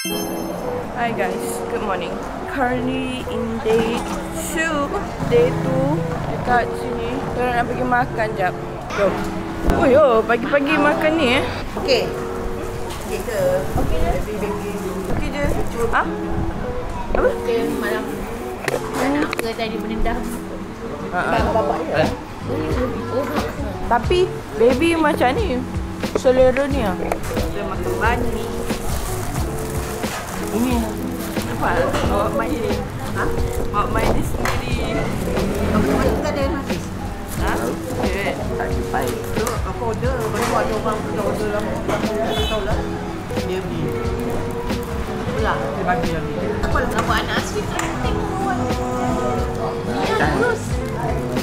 Hi guys, good morning. Currently in day 2 dekat sini. Kita nak pergi makan jap. Jom. Oh yo, pagi-pagi makan ni Okey. Okey ke? Okey je. Okey je. Ha? Apa? Okey malam. Anak ke tadi menendang. Bapak dia. Tapi baby macam ni. Selera ni ah. Dia makan bani. Ini apa? Bawa main ni. Ha? Bawa main ni sendiri. Apa kita ada nasi? Ha? Okay. Tak sampai. Tu aku order, baru ada orang order lama. Tahu lah. Dia beli. Pula dia bagi lagi. Apa nampak anak asli tu tengok. Ya, terus.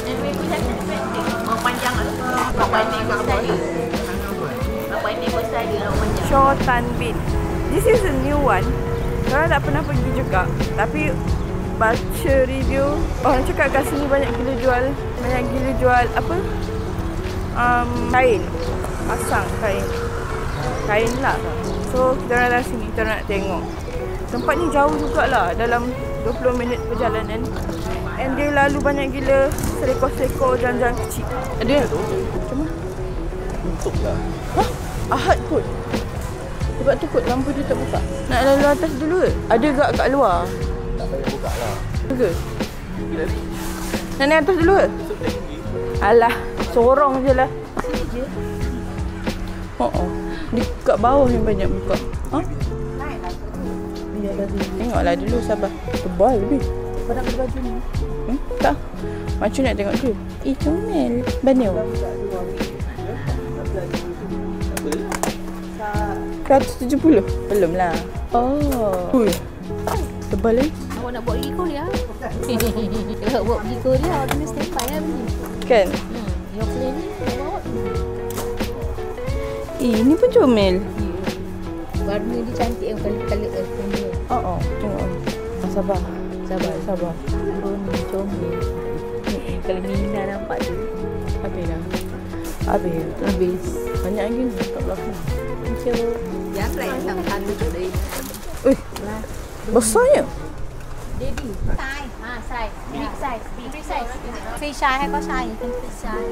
Dan baby cantik pendek. Oh panjang lah. Bapak ni besar dia. Bapak ni besar dia orang panjang. Shaw Tan Bin. This is a new one. Saya tak pernah pergi juga. Tapi baca review, orang cakap kat sini banyak gila jual apa? Kain. Pasang kain. Kain lah. So kita datang sini, kita nak tengok. Tempat ni jauh jugalah, dalam 20 minit perjalanan. And dia lalu banyak gila selekor-selekor jalan-jalan kecil. Ada tu? Macam mana? Tutup lah. Hah? Ahad kot. Sebab tu kot lampu dia tak buka. Nak lalu atas dulu ke? Ada gak kat luar? Tak payah buka lah. Ke? Pergi lari. Nak naik atas dulu ke? Esok tinggi. Alah, sorong je lah. Sini je. Oh. Dekat bawah yang banyak buka. Ha? Naiklah. Biar lari. Tengoklah dulu, sabar. Tebal lebih. Kau nak beli baju ni? Tak. Macam nak tengok dia. Comel. Banil. 170? Belum lah. Oh. Ui. Tebal lagi. Awak nak buat gigi Korea? Kalau buat gigi Korea, awak kena standby lah beli. Kan? Yang plan ni, awak Ini pun comel. warna dia cantik yang colour dia. Oh. Tengok. Sabar. Sabar. Warna comel. Kalau Mina nampak tu. Habis. Banyak lagi ni kat belakang. Macam jangan pula yang sama satu tu dari. Ui. Besarnya. Baby. Size. Big size. Big size. Free size hay có size gì?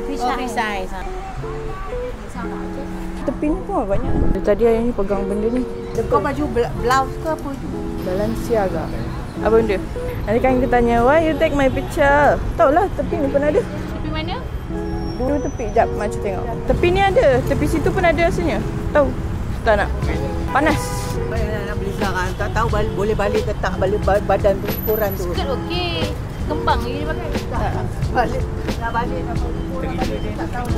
Free size. Sama je. Tepi ni pun banyak. Tadi ayah ni pegang benda ni. Kau baju blouse ke apa tu? Balenciaga. Apa benda? Nanti kan kita tanya, why you take my picture? Tahu lah, tepi ni pun ada. Tepi mana? Dua tepi. Sekejap, macam tengok. Tepi ni ada. Tepi situ pun ada rasanya. Tahu? Tak nak. Panas. Nak beli sekarang. Tak tahu boleh balik ke tak balik badan tu ukuran tu. Skirt okey. Kembang ni dia pakai. Tak. Balik. Nak balik nak ukuran balik tak tahu.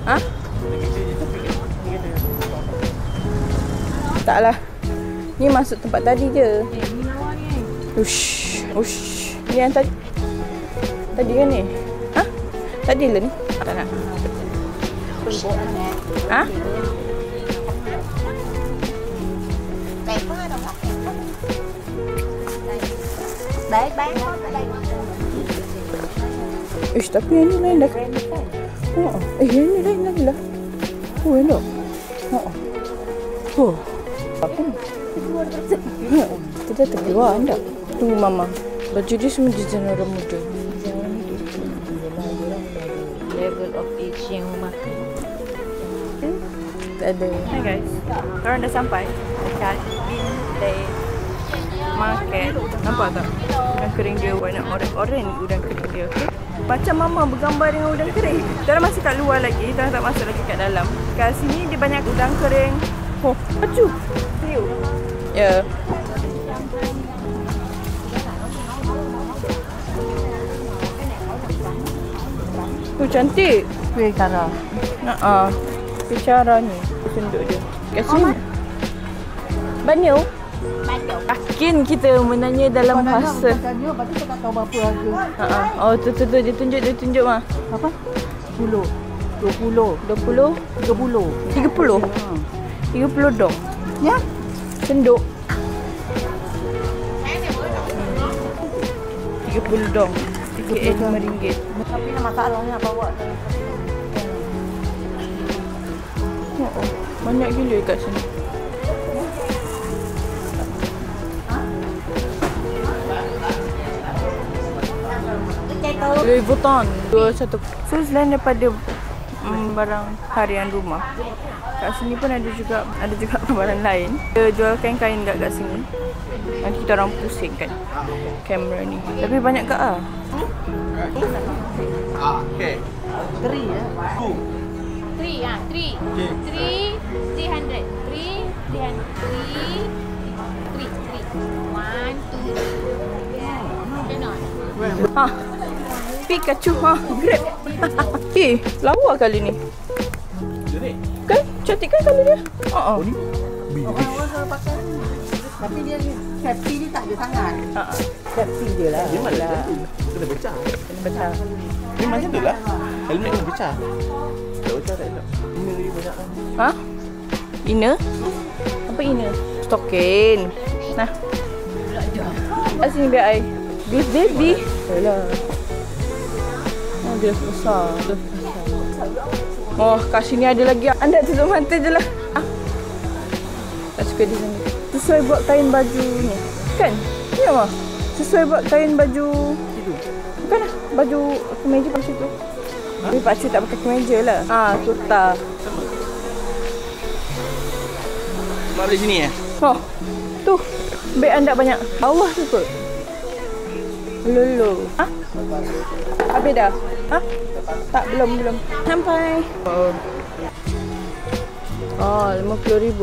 Ha? Taklah. Ni masuk tempat tadi je. Ni lawa ni. Ush. Ni yang tadi. Tadi kan ni? Ha? Tadi lah ni. Tak nak. Ha? Baik. Ish, tapi yang ni lain dah. Yang ni lain lagi lah. Oh, elok. Apa ni? Kita terkeluar anda. Tunggu mama. Baju dia semua design orang muda. Level of age yang makan. Tak ada. Hi guys. Korang dah sampai dekat Bin Lay Market. Nampak tak? Udang kering dia warna oren udang kering dia. Okay? Macam mama bergambar dengan udang kering. Kita masih kat luar lagi. Kita tak masuk lagi kat dalam. Kat sini dia banyak udang kering. Oh, baju. Ya. Oh, cantik. Kuih cara. Bicara ni. Senduk dia. Kat sini. Banil. Yakin kita menanya dalam bahasa. Lepas tu tak tahu berapa harga. Oh, tu dia tunjuk mah. Apa? 10. 20. 20, 30. 30 dong. Ya? Senduk. 30 dong. Tiket RM5. Tapi nak masalahnya nak bawa. Banyak gila kat sini. Louis Vuitton 21. So selain daripada barang harian rumah, kat sini pun ada juga barang lain. Dia jual kain-kain kat sini. Nanti kita orang pusing kan kamera ni. Tapi banyak kat ah. Okay. 3 ya. 3 ah, 3. 300. 3. 1, 2. Cannot. Ha. Pikachu ha. Grab. Lawa kali ni. Kan? Cantik kan kali dia? Oh ni Tapi dia safety dia tak ada sangat. Safety dia lah. dia mana lah. Kena pecah. Betul. Ni macam tu lah. Helmet kena pecah. Tak pecah tak elok. Ini lagi banyak kan. Ha? Inner? Apa inner? Stokin. Nah. Kat sini biar I. This baby. Alah. Oh, dia besar. Oh, kat sini ada lagi. Anda tutup mata je lah. Tak suka di sini. Sesuai buat kain baju ni. Kan? Ya, Mah? Sesuai buat kain baju. Itu. Bukan lah. Baju kemeja kat situ. Tapi Pak Cik tak pakai kemeja lah. Kurta. Mak beli sini Oh, tu. Beg anda banyak. Bawah tu kot. Lulu. Habis dah? Tak, belum. Sampai. RM50,000.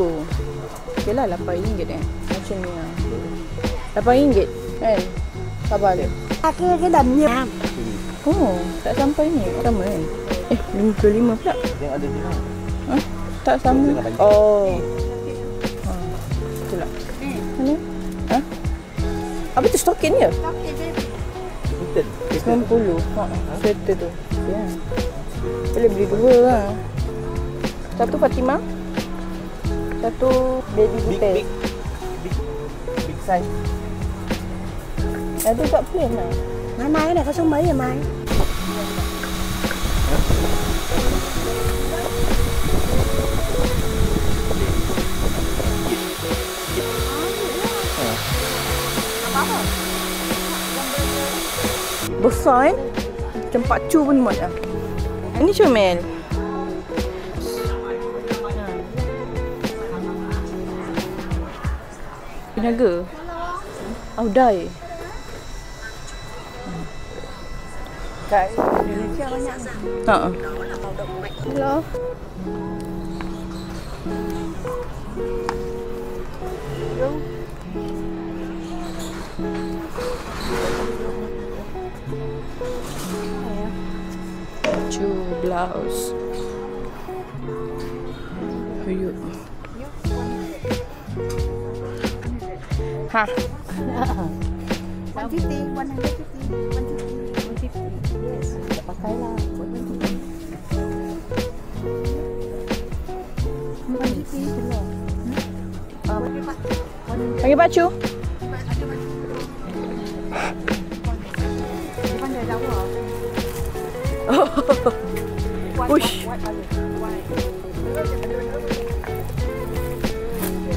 Okey lah, RM8 macam ni lah. RM8 kan? Sabar dia. Cái đầm nha. Oh, tak sampai ni. Sama kan? 55 pula. yang ada sini. Tak sama. Oh. Itulah. Mana? Apa tu stokin je? Betul. 90. Sweater tu. Ya. Boleh beli dua lah. Satu Fatimah. Satu baby butet. Big size. Ada kat plain lah. Mai cái này có số mấy vậy Mai? Besar macam Pak Cu pun muat lah. Ini comel. Pinaga. Audai. Kat Indonesia banyak. Hello. Baju, blouse. Ayuh. Ha. 150, 150. Yes, tak pakai lah. 150 semua. Panggil Pak Cu. Pandai Jawa. Ush.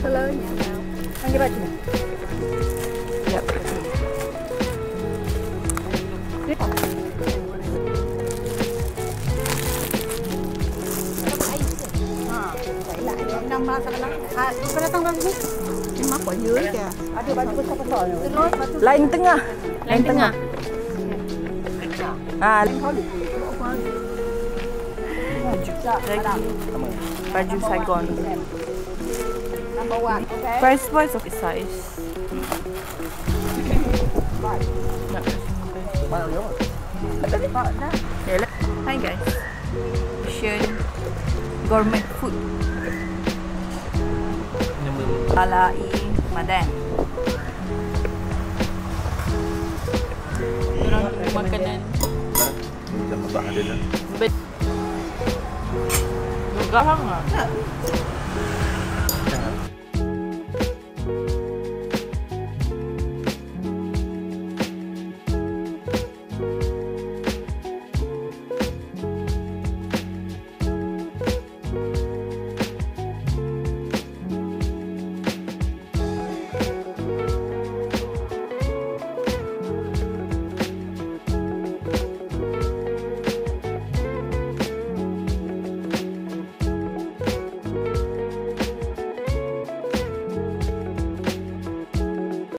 Hello. Panggil Pak Cu. Yep. Kau datang dari sini? Memang kau je kya? Ada baju besar-besar. Terus Lain tengah. Lain tengah. Baju Saigon. number 1. Okay. Price wise of size. Hi guys. Asian gourmet food. Alai Madan. Orang tunggu makanan. Macam abang ada dah. Garang lah.